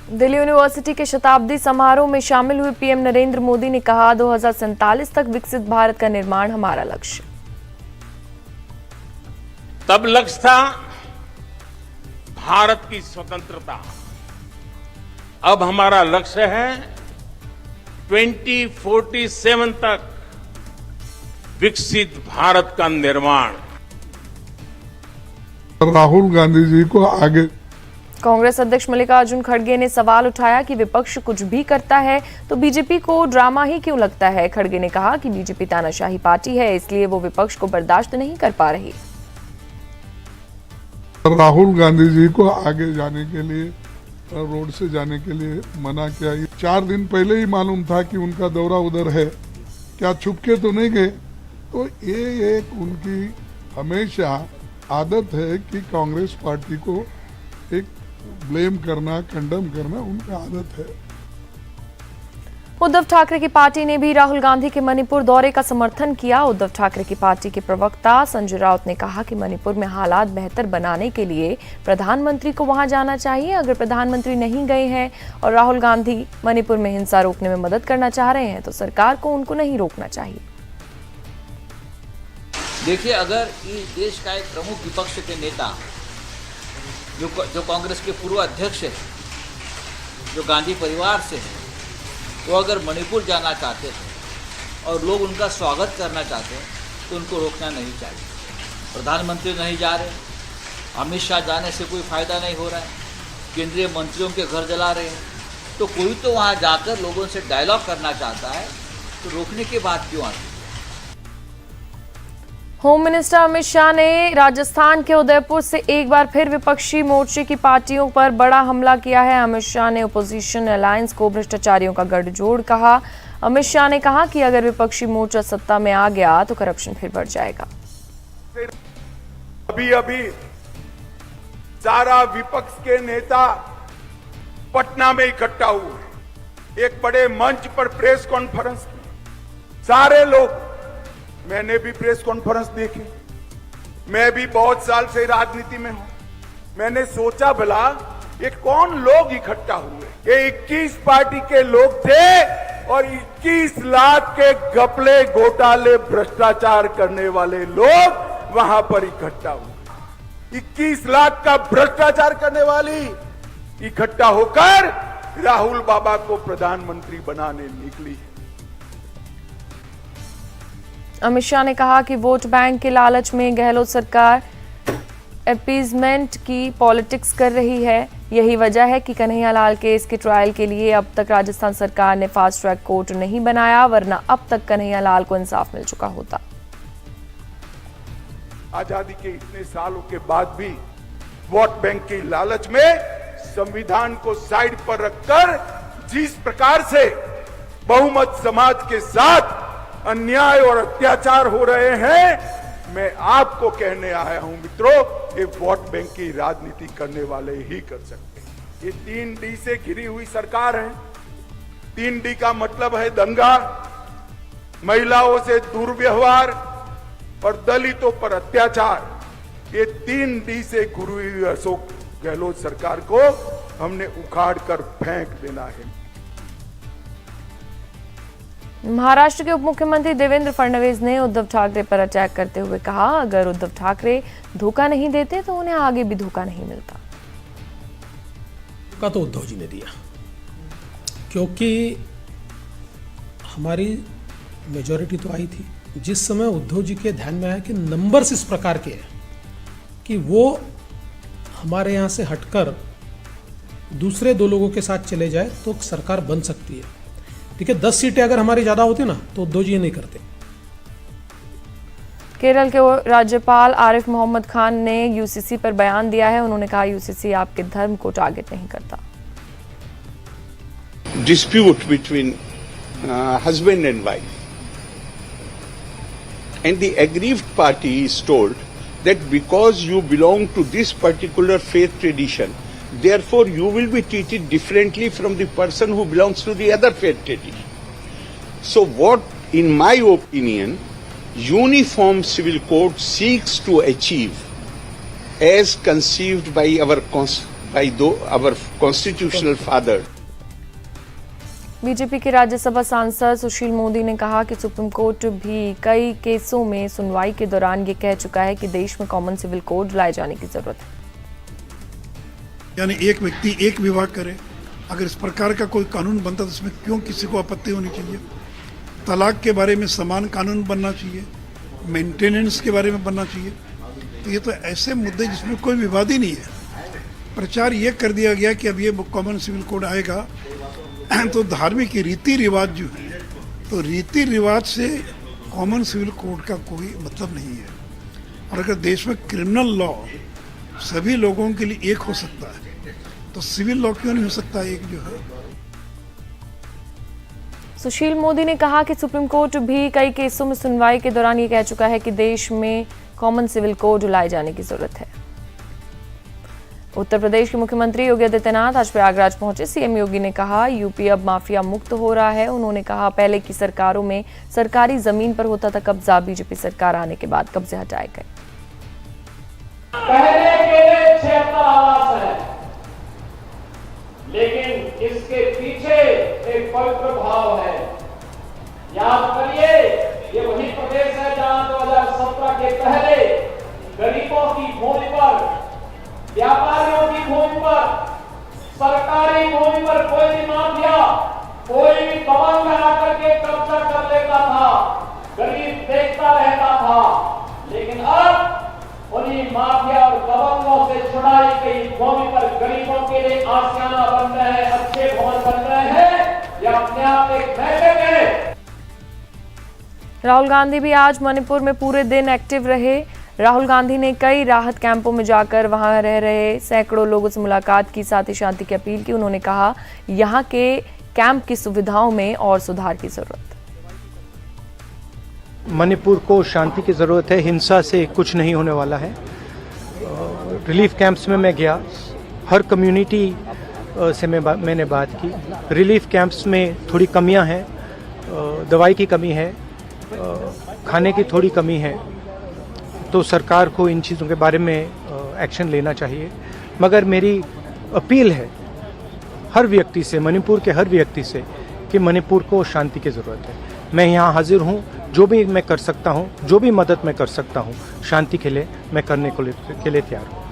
Delhi university के शताब्दी समारोह में शामिल हुए पीएम नरेंद्र मोदी ने कहा 2047 तक विकसित भारत का निर्माण हमारा लक्ष्य। तब लक्ष्य था भारत की स्वतंत्रता, अब हमारा लक्ष्य है 2047 तक विकसित भारत का निर्माण। राहुल गांधी जी को आगे। कांग्रेस अध्यक्ष मल्लिकार्जुन खड़गे ने सवाल उठाया कि विपक्ष कुछ भी करता है तो बीजेपी को ड्रामा ही क्यों लगता है। खड़गे ने कहा कि बीजेपी तानाशाही पार्टी है, इसलिए वो विपक्ष को बर्दाश्त नहीं कर पा रही। राहुल गांधी जी को आगे जाने के लिए, रोड से जाने के लिए मना किया। 4 दिन पहले ही मालूम था कि उनका दौरा उधर है, क्या छुपके तो नहीं गए। तो ये एक उनकी हमेशा आदत है कि कांग्रेस पार्टी को एक ब्लेम करना, कंडम करना उनका आदत है। उद्धव ठाकरे की पार्टी ने भी राहुल गांधी के मणिपुर दौरे का समर्थन किया। उद्धव ठाकरे की पार्टी के प्रवक्ता संजय राउत ने कहा कि मणिपुर में हालात बेहतर बनाने के लिए प्रधानमंत्री को वहां जाना चाहिए। अगर प्रधानमंत्री नहीं गए हैं और राहुल गांधी मणिपुर में हिंसा रोकने में मदद करना चाह रहे हैं तो सरकार को उनको नहीं रोकना चाहिए। देखिए, अगर इस देश का एक प्रमुख विपक्ष के नेता जो कांग्रेस के पूर्व अध्यक्ष है, जो गांधी परिवार से है, वो अगर मणिपुर जाना चाहते हैं और लोग उनका स्वागत करना चाहते हैं तो उनको रोकना नहीं चाहिए। प्रधानमंत्री नहीं जा रहे, अमित शाह जाने से कोई फ़ायदा नहीं हो रहा है, केंद्रीय मंत्रियों के घर जला रहे हैं, तो कोई तो वहाँ जाकर लोगों से डायलॉग करना चाहता है, तो रोकने की बात क्यों आती है। होम मिनिस्टर अमित शाह ने राजस्थान के उदयपुर से एक बार फिर विपक्षी मोर्चे की पार्टियों पर बड़ा हमला किया है। अमित शाह ने अपोजिशन अलायंस को भ्रष्टाचारियों का गठजोड़ कहा। अमित शाह ने कहा कि अगर विपक्षी मोर्चा सत्ता में आ गया तो करप्शन फिर बढ़ जाएगा। अभी सारा विपक्ष के नेता पटना में इकट्ठा हुए, एक बड़े मंच पर प्रेस कॉन्फ्रेंस की। सारे लोग, मैंने भी प्रेस कॉन्फ्रेंस देखी, मैं भी बहुत साल से राजनीति में हूं। मैंने सोचा भला ये कौन लोग इकट्ठा हुए। ये 21 पार्टी के लोग थे और 21 लाख के घपले, घोटाले, भ्रष्टाचार करने वाले लोग वहां पर इकट्ठा हुए। 21 लाख का भ्रष्टाचार करने वाली इकट्ठा होकर राहुल बाबा को प्रधानमंत्री बनाने निकली है। अमित शाह ने कहा कि वोट बैंक के लालच में गहलोत सरकार अपीजमेंट की पॉलिटिक्स कर रही है। यही वजह है कि कन्हैया लाल केस के ट्रायल के लिए अब तक राजस्थान सरकार ने फास्ट ट्रैक कोर्ट नहीं बनाया, वरना अब तक कन्हैया लाल को इंसाफ मिल चुका होता। आजादी के इतने सालों के बाद भी वोट बैंक की लालच में संविधान को साइड पर रखकर जिस प्रकार से बहुमत समाज के साथ अन्याय और अत्याचार हो रहे हैं, मैं आपको कहने आया हूं मित्रों, ये वोट बैंक की राजनीति करने वाले ही कर सकते हैं। ये 3D से घिरी हुई सरकार है। 3D का मतलब है दंगा, महिलाओं से दुर्व्यवहार और दलितों पर अत्याचार। ये 3D से घिरी हुई अशोक गहलोत सरकार को हमने उखाड़ कर फेंक देना है। महाराष्ट्र के उप मुख्यमंत्री देवेंद्र फडणवीस ने उद्धव ठाकरे पर अटैक करते हुए कहा, अगर उद्धव ठाकरे धोखा नहीं देते तो उन्हें आगे भी धोखा नहीं मिलता। धोखा तो उद्धव जी ने दिया, क्योंकि हमारी मेजॉरिटी तो आई थी। जिस समय उद्धव जी के ध्यान में आया कि नंबर्स इस प्रकार के हैं कि वो हमारे यहाँ से हटकर दूसरे 2 लोगों के साथ चले जाए तो सरकार बन सकती है। ठीक है, 10 सीटें अगर हमारी ज्यादा होती ना तो उद्धव जी नहीं करते। केरल के राज्यपाल आरिफ मोहम्मद खान ने यूसीसी पर बयान दिया है। उन्होंने कहा यूसीसी आपके धर्म को टारगेट नहीं करता। Dispute between husband and wife and the aggrieved party is told that because you belong to this particular faith tradition, therefore you will be treated differently from the person who belongs to the other faith tradition. So what, in my opinion, uniform civil code seeks to achieve, as conceived by our by our constitutional father. BJP के राज्यसभा सांसद सुशील मोदी ने कहा कि supreme court भी कई केसों में सुनवाई के दौरान ये कह चुका है कि देश में कॉमन सिविल कोड लाए जाने की जरूरत है। यानी एक व्यक्ति एक विवाह करे, अगर इस प्रकार का कोई कानून बनता तो इसमें क्यों किसी को आपत्ति होनी चाहिए? तलाक के बारे में समान कानून बनना चाहिए, मेंटेनेंस के बारे में बनना चाहिए। तो ये तो ऐसे मुद्दे जिसमें कोई विवाद ही नहीं है। प्रचार ये कर दिया गया कि अब ये कॉमन सिविल कोड आएगा तो धार्मिक रीति रिवाज जो है, तो रीति रिवाज से कॉमन सिविल कोड का कोई मतलब नहीं है। और अगर देश में क्रिमिनल लॉ सभी लोगों के लिए एक हो सकता है तो सिविल लॉ क्यों नहीं हो सकता एक जो है? सुशील मोदी ने कहा कि सुप्रीम कोर्ट भी कई केसों में सुनवाई के दौरान ये कह चुका है कि देश में कॉमन सिविल कोड लाए जाने की जरूरत है। उत्तर प्रदेश के मुख्यमंत्री योगी आदित्यनाथ आज प्रयागराज पहुंचे। सीएम योगी ने कहा यूपी अब माफिया मुक्त हो रहा है। उन्होंने कहा पहले की सरकारों में सरकारी जमीन पर होता था कब्जा, बीजेपी सरकार आने के बाद कब्जे हटाए गए। पहले के 76 आवास है, लेकिन इसके पीछे एक पवित्र भाव है। याद करिए, ये वही प्रदेश है जहां 2017 के पहले गरीबों की भूमि पर, व्यापारियों की भूमि पर, सरकारी भूमि पर कोई भी माफिया, कोई भी दबंग आकर के कब्जा कर लेता था, गरीब देखता रहता था। लेकिन अब उन्हीं माफिया और दबंगों से छुड़ाई गई भूमि पर गरीबों के लिए आशियाना बन रहे हैं, अच्छे भवन बन रहे हैं। यह अपने आप एक मैसेज है। राहुल गांधी भी आज मणिपुर में पूरे दिन एक्टिव रहे। राहुल गांधी ने कई राहत कैंपों में जाकर वहां रह रहे सैकड़ों लोगों से मुलाकात की, साथ ही शांति की अपील की। उन्होंने कहा यहां के कैंप की सुविधाओं में और सुधार की जरूरत है। मणिपुर को शांति की ज़रूरत है, हिंसा से कुछ नहीं होने वाला है। रिलीफ कैंप्स में मैं गया, हर कम्युनिटी से मैंने बात की। रिलीफ कैंप्स में थोड़ी कमियां हैं, दवाई की कमी है, खाने की थोड़ी कमी है, तो सरकार को इन चीज़ों के बारे में एक्शन लेना चाहिए। मगर मेरी अपील है हर व्यक्ति से, मणिपुर के हर व्यक्ति से, कि मणिपुर को शांति की ज़रूरत है। मैं यहाँ हाजिर हूँ, जो भी मैं कर सकता हूँ, जो भी मदद मैं कर सकता हूँ शांति के लिए, मैं करने के लिए तैयार हूँ।